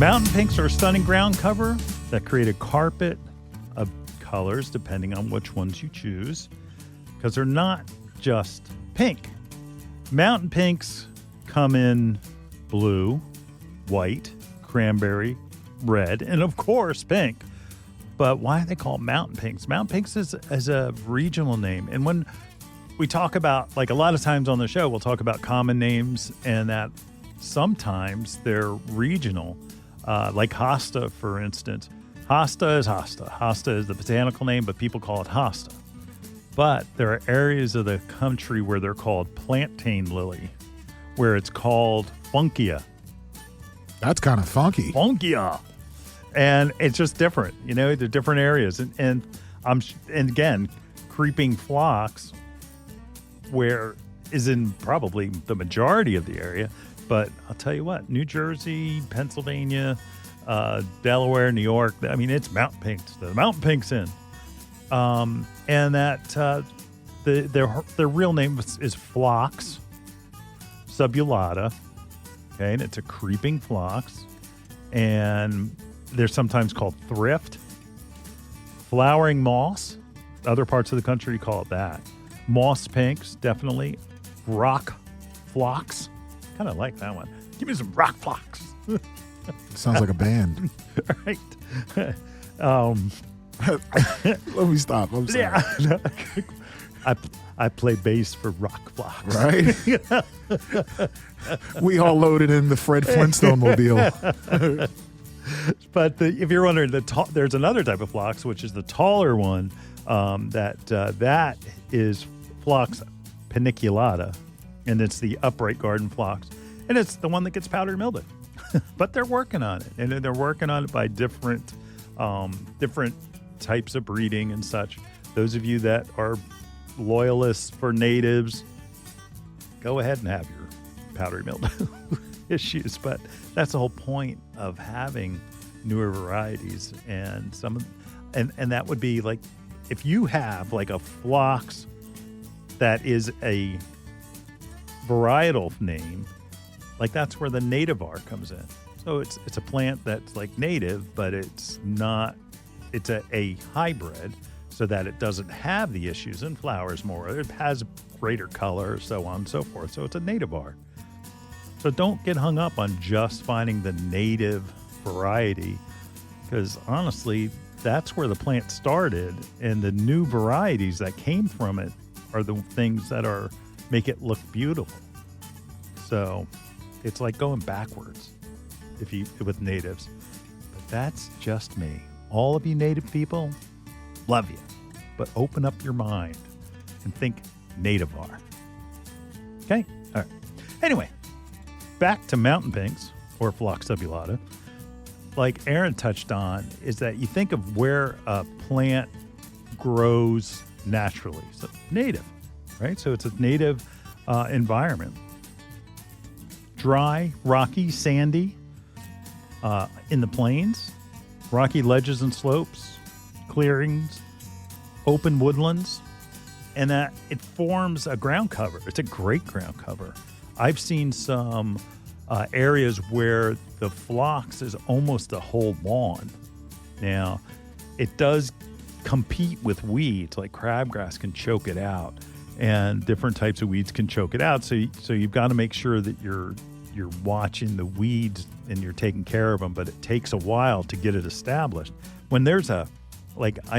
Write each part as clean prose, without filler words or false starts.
Mountain pinks are a stunning ground cover that create a carpet of colors depending on which ones you choose, because they're not just pink. Mountain pinks come in blue, white, cranberry, red, and of course pink. But why are they called mountain pinks? Mountain pinks is a regional name. And when we talk about, like a lot of times on the show, we'll talk about common names and that sometimes they're regional. Like hosta, for instance. Hosta is hosta. Hosta is the botanical name, but people call it hosta. But there are areas of the country where they're called plantain lily, where it's called funkia. That's kind of funky. Funkia. And it's just different. You know, they're different areas. And again, creeping phlox, where is in probably the majority of the area. But I'll tell you what, New Jersey, Pennsylvania, Delaware, New York, I mean, it's mountain pinks. The mountain pinks in. And that their real name is Phlox subulata. Okay, and it's a creeping phlox. And they're sometimes called thrift. Flowering moss. Other parts of the country call it that. Moss pinks, definitely. Rock phlox. Kind of like that one. Give me some rock phlox. Sounds like a band. Right. Let me stop. I'm sorry. Yeah. I play bass for rock phlox. Right? We all loaded in the Fred Flintstone mobile. But if you're wondering, there's another type of phlox, which is the taller one. That is Phlox paniculata. And it's the upright garden phlox. And it's the one that gets powdery mildew. But they're working on it. And they're working on it by different types of breeding and such. Those of you that are loyalists for natives, go ahead and have your powdery mildew issues. But that's the whole point of having newer varieties. And and that would be like, if you have like a phlox that is a varietal name, like that's where the nativar comes in. So it's a plant that's like native, but it's not, it's a hybrid so that it doesn't have the issues and flowers more. It has greater color, so on and so forth. So it's a nativar. So don't get hung up on just finding the native variety, because honestly, that's where the plant started, and the new varieties that came from it are the things that make it look beautiful. So it's like going backwards with natives. But that's just me. All of you native people, love you. But open up your mind and think nativar. Okay? All right. Anyway, back to mountain pinks, or Phlox subulata. Like Aaron touched on, is that you think of where a plant grows naturally. So native, right? So it's a native environment. Dry, rocky, sandy, in the plains, rocky ledges and slopes, clearings, open woodlands, and that it forms a ground cover. It's a great ground cover. I've seen some areas where the phlox is almost a whole lawn. Now, it does compete with weeds, like crabgrass can choke it out, and different types of weeds can choke it out. So you've got to make sure that you're watching the weeds and you're taking care of them, but it takes a while to get it established. When there's I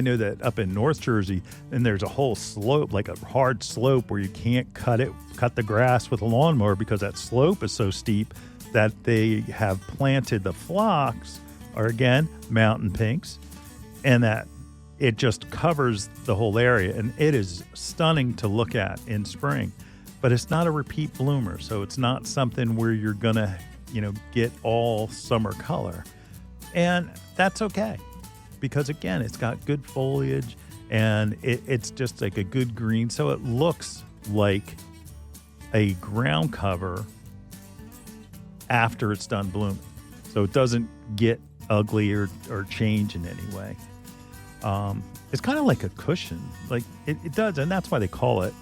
know that up in North Jersey, and there's a whole slope, like a hard slope where you can't cut the grass with a lawnmower because that slope is so steep that they have planted the phlox, or again, mountain pinks, and that it just covers the whole area, and it is stunning to look at in spring. But it's not a repeat bloomer, so it's not something where you're gonna, get all summer color. And that's okay, because again, it's got good foliage, and it's just like a good green, so it looks like a ground cover after it's done blooming. So it doesn't get ugly or change in any way. It's kind of like a cushion. Like it does, and that's why they call it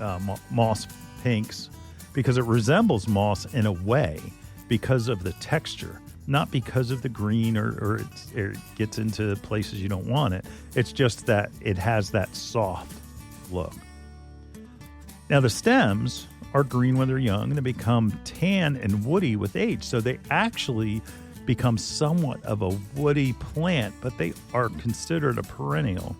moss pinks, because it resembles moss in a way because of the texture. not because of the green or it gets into places you don't want it. It's just that it has that soft look. Now, the stems are green when they're young and they become tan and woody with age. So they actually become somewhat of a woody plant, but they are considered a perennial.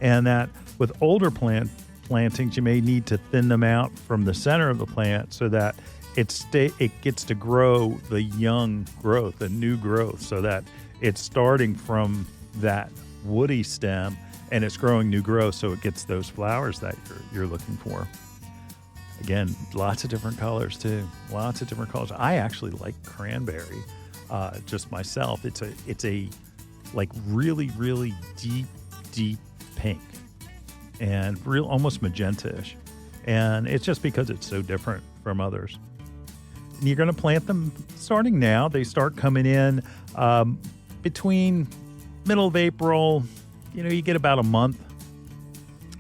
And that with older plantings, you may need to thin them out from the center of the plant so that it gets to grow the young growth, the new growth, so that it's starting from that woody stem and it's growing new growth, so it gets those flowers that you're looking for. Again, lots of different colors too. Lots of different colors. I actually like cranberry, just myself. It's a like really, really deep pink and real almost magenta-ish. And it's just because it's so different from others. And you're going to plant them starting now. They start coming in between middle of April. You get about a month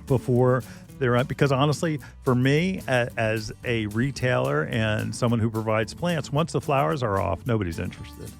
before they're up. Because honestly, for me, as a retailer and someone who provides plants, once the flowers are off, nobody's interested.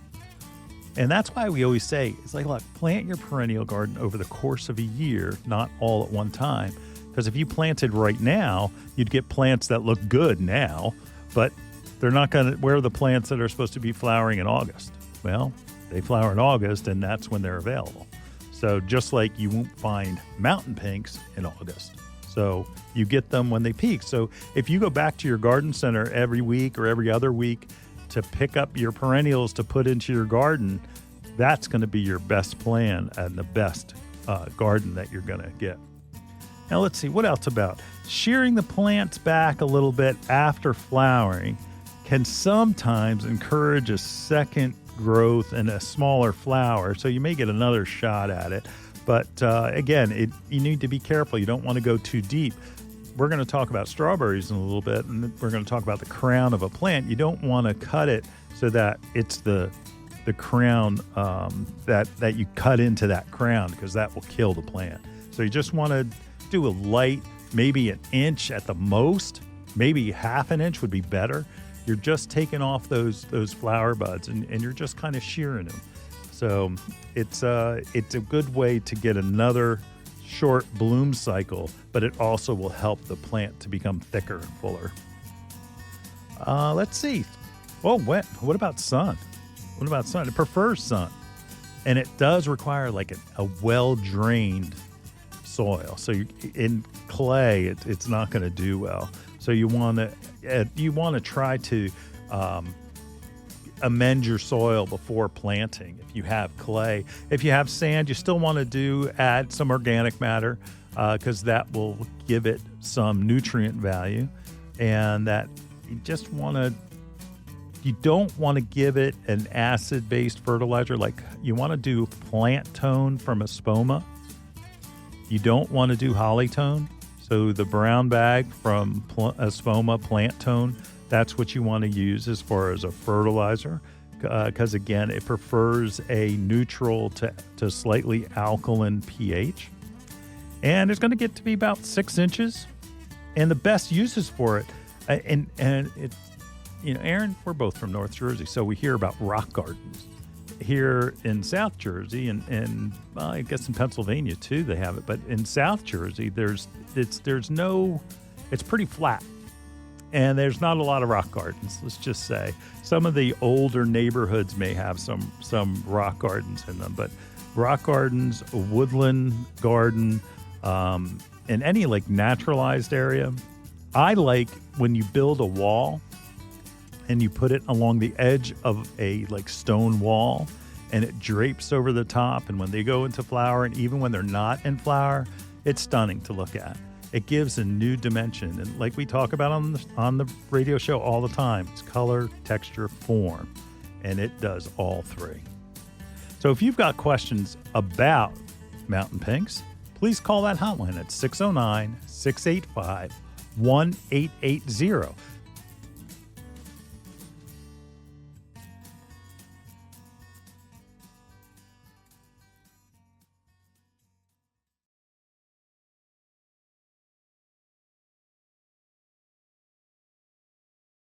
And that's why we always say, it's like, look, plant your perennial garden over the course of a year, not all at one time. Because if you planted right now, you'd get plants that look good now, but they're not going to, where are the plants that are supposed to be flowering in August? Well, they flower in August, and that's when they're available. So just like you won't find mountain pinks in August. So you get them when they peak. So if you go back to your garden center every week or every other week to pick up your perennials to put into your garden, that's going to be your best plan and the best garden that you're going to get. Now let's see, what else about shearing the plants back a little bit after flowering can sometimes encourage a second growth and a smaller flower. So you may get another shot at it. But again, you need to be careful. You don't want to go too deep. We're going to talk about strawberries in a little bit, and we're going to talk about the crown of a plant. You don't want to cut it so that it's the crown that you cut into that crown, because that will kill the plant. So you just want to do a light, maybe an inch at the most, maybe half an inch would be better. You're just taking off those flower buds and you're just kind of shearing them. So it's a good way to get another short bloom cycle, but it also will help the plant to become thicker and fuller. Let's see. Oh, what about sun? What about sun? It prefers sun. And it does require like a well-drained soil. So in clay, it's not going to do well. So you want to try to amend your soil before planting. If you have clay, if you have sand, you still want to add some organic matter because that will give it some nutrient value, and that you don't want to give it an acid-based fertilizer. Like you want to do plant tone from Espoma. You don't want to do holly tone. So the brown bag from Espoma plant tone, that's what you want to use as far as a fertilizer, because again, it prefers a neutral to slightly alkaline pH. And it's going to get to be about 6 inches. And the best uses for it, and it, Aaron, we're both from North Jersey, so we hear about rock gardens. Here in South Jersey, and I guess in Pennsylvania too, they have it. But in South Jersey, it's pretty flat, and there's not a lot of rock gardens. Let's just say some of the older neighborhoods may have some rock gardens in them, but rock gardens, a woodland garden, in any like naturalized area. I like when you build a wall and you put it along the edge of a like stone wall, and it drapes over the top. And when they go into flower, and even when they're not in flower, it's stunning to look at. It gives a new dimension. And like we talk about on the radio show all the time, it's color, texture, form, and it does all three. So if you've got questions about mountain pinks, please call that hotline at 609-685-1880.